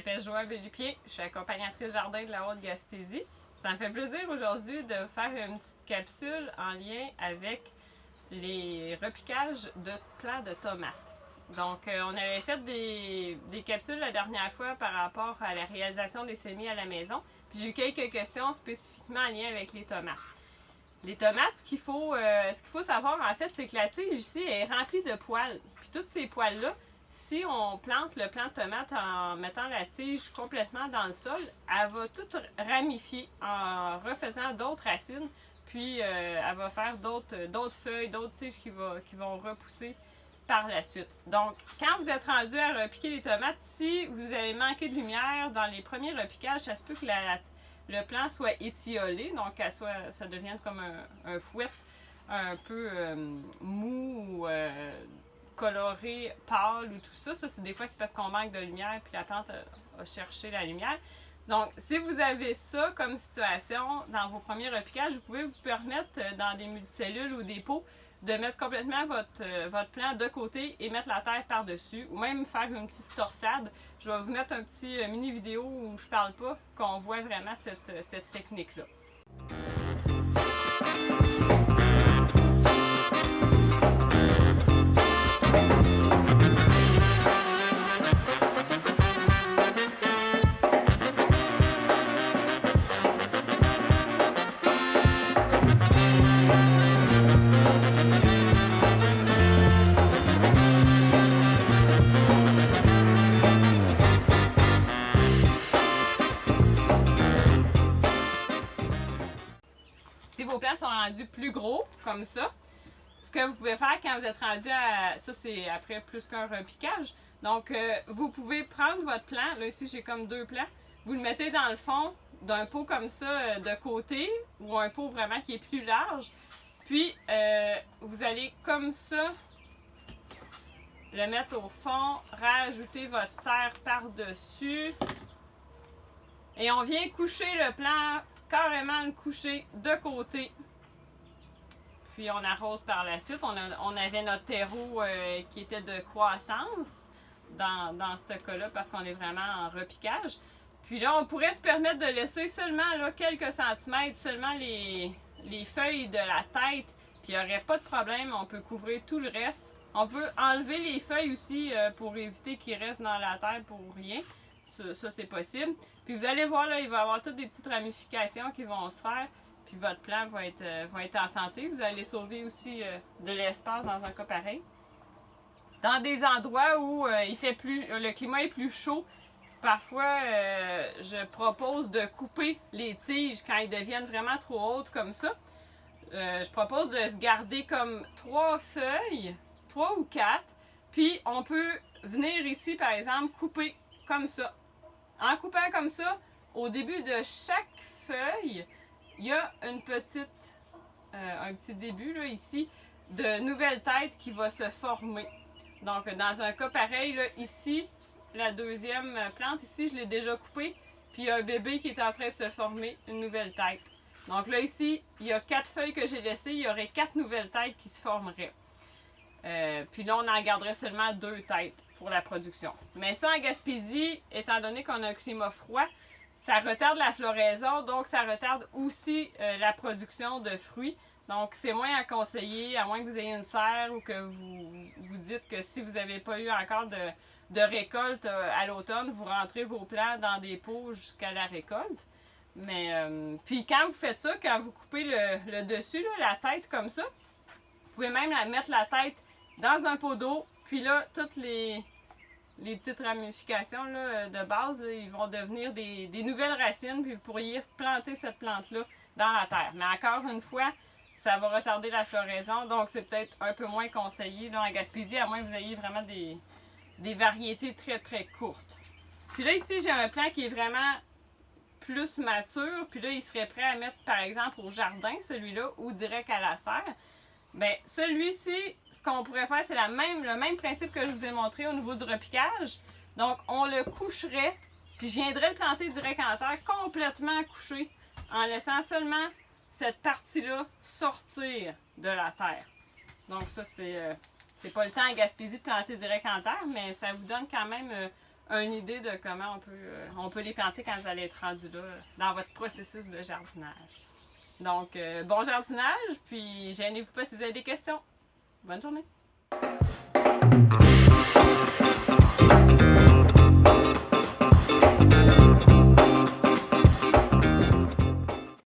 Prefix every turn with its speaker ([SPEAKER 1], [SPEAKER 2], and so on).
[SPEAKER 1] m'appelle Joëlle Bellupied, je suis accompagnatrice jardin de la Haute-Gaspésie. Ça me fait plaisir aujourd'hui de vous faire une petite capsule en lien avec les repiquages de plants de tomates. Donc, on avait fait des capsules la dernière fois par rapport à la réalisation des semis à la maison. Puis j'ai eu quelques questions spécifiquement en lien avec les tomates. Les tomates, ce qu'il faut savoir en fait, c'est que la tige ici est remplie de poils. Puis toutes ces poils-là, si on plante le plant de tomate en mettant la tige complètement dans le sol, elle va tout ramifier en refaisant d'autres racines. Puis elle va faire d'autres feuilles, d'autres tiges qui vont repousser par la suite. Donc, quand vous êtes rendu à repiquer les tomates, si vous avez manqué de lumière dans les premiers repiquages, ça se peut que le plant soit étiolé, donc ça devienne comme un fouet un peu mou ou coloré, pâle ou tout ça. Des fois, c'est parce qu'on manque de lumière puis la plante a cherché la lumière. Donc, si vous avez ça comme situation dans vos premiers repiquages, vous pouvez vous permettre dans des multicellules ou des pots de mettre complètement votre plant de côté et mettre la terre par-dessus, ou même faire une petite torsade. Je vais vous mettre un petit mini vidéo où je parle pas, qu'on voit vraiment cette technique-là. Si vos plants sont rendus plus gros, comme ça, ce que vous pouvez faire quand vous êtes rendu à... Ça, c'est après plus qu'un repiquage. Donc, vous pouvez prendre votre plant. Là, ici, j'ai comme 2 plants. Vous le mettez dans le fond d'un pot comme ça de côté, ou un pot vraiment qui est plus large. Puis, vous allez comme ça le mettre au fond, rajouter votre terre par-dessus. Et on vient coucher le plant, carrément le coucher de côté. Puis on arrose par la suite. On avait notre terreau qui était de croissance dans ce cas-là parce qu'on est vraiment en repiquage. Puis là, on pourrait se permettre de laisser seulement là, quelques centimètres, seulement les feuilles de la tête. Puis il n'y aurait pas de problème, on peut couvrir tout le reste. On peut enlever les feuilles aussi pour éviter qu'ils restent dans la terre pour rien. Ça c'est possible. Puis vous allez voir, là, il va y avoir toutes des petites ramifications qui vont se faire. Puis votre plant va être en santé. Vous allez sauver aussi de l'espace dans un cas pareil. Dans des endroits où le climat est plus chaud, parfois je propose de couper les tiges quand ils deviennent vraiment trop hautes comme ça. Je propose de se garder comme 3 feuilles, 3 ou 4. Puis on peut venir ici, par exemple, couper comme ça. En coupant comme ça, au début de chaque feuille, il y a un petit début là, ici de nouvelle tête qui va se former. Donc, dans un cas pareil, là, ici, la deuxième plante, ici, je l'ai déjà coupée. Puis, il y a un bébé qui est en train de se former, une nouvelle tête. Donc là, ici, il y a 4 feuilles que j'ai laissées. Il y aurait 4 nouvelles têtes qui se formeraient. Puis là, on en garderait seulement 2 têtes pour la production. Mais ça, en Gaspésie, étant donné qu'on a un climat froid, ça retarde la floraison, donc ça retarde aussi la production de fruits. Donc, c'est moins à conseiller, à moins que vous ayez une serre ou que vous dites que si vous n'avez pas eu encore de récolte à l'automne, vous rentrez vos plants dans des pots jusqu'à la récolte. Mais, puis quand vous faites ça, quand vous coupez le dessus, là, la tête comme ça, vous pouvez même mettre la tête dans un pot d'eau, puis là, toutes les petites ramifications là, de base, là, ils vont devenir des nouvelles racines, puis vous pourriez planter cette plante-là dans la terre. Mais encore une fois, ça va retarder la floraison, donc c'est peut-être un peu moins conseillé là, en Gaspésie, à moins que vous ayez vraiment des variétés très très courtes. Puis là, ici, j'ai un plant qui est vraiment plus mature, puis là, il serait prêt à mettre, par exemple, au jardin, celui-là, ou direct à la serre. Bien, celui-ci, ce qu'on pourrait faire, c'est le même principe que je vous ai montré au niveau du repiquage. Donc, on le coucherait, puis je viendrais le planter direct en terre, complètement couché, en laissant seulement cette partie-là sortir de la terre. Donc ça, c'est pas le temps en Gaspésie de planter direct en terre, mais ça vous donne quand même une idée de comment on peut les planter quand vous allez être rendu là, dans votre processus de jardinage. Donc, bon jardinage, puis gênez-vous pas si vous avez des questions. Bonne journée!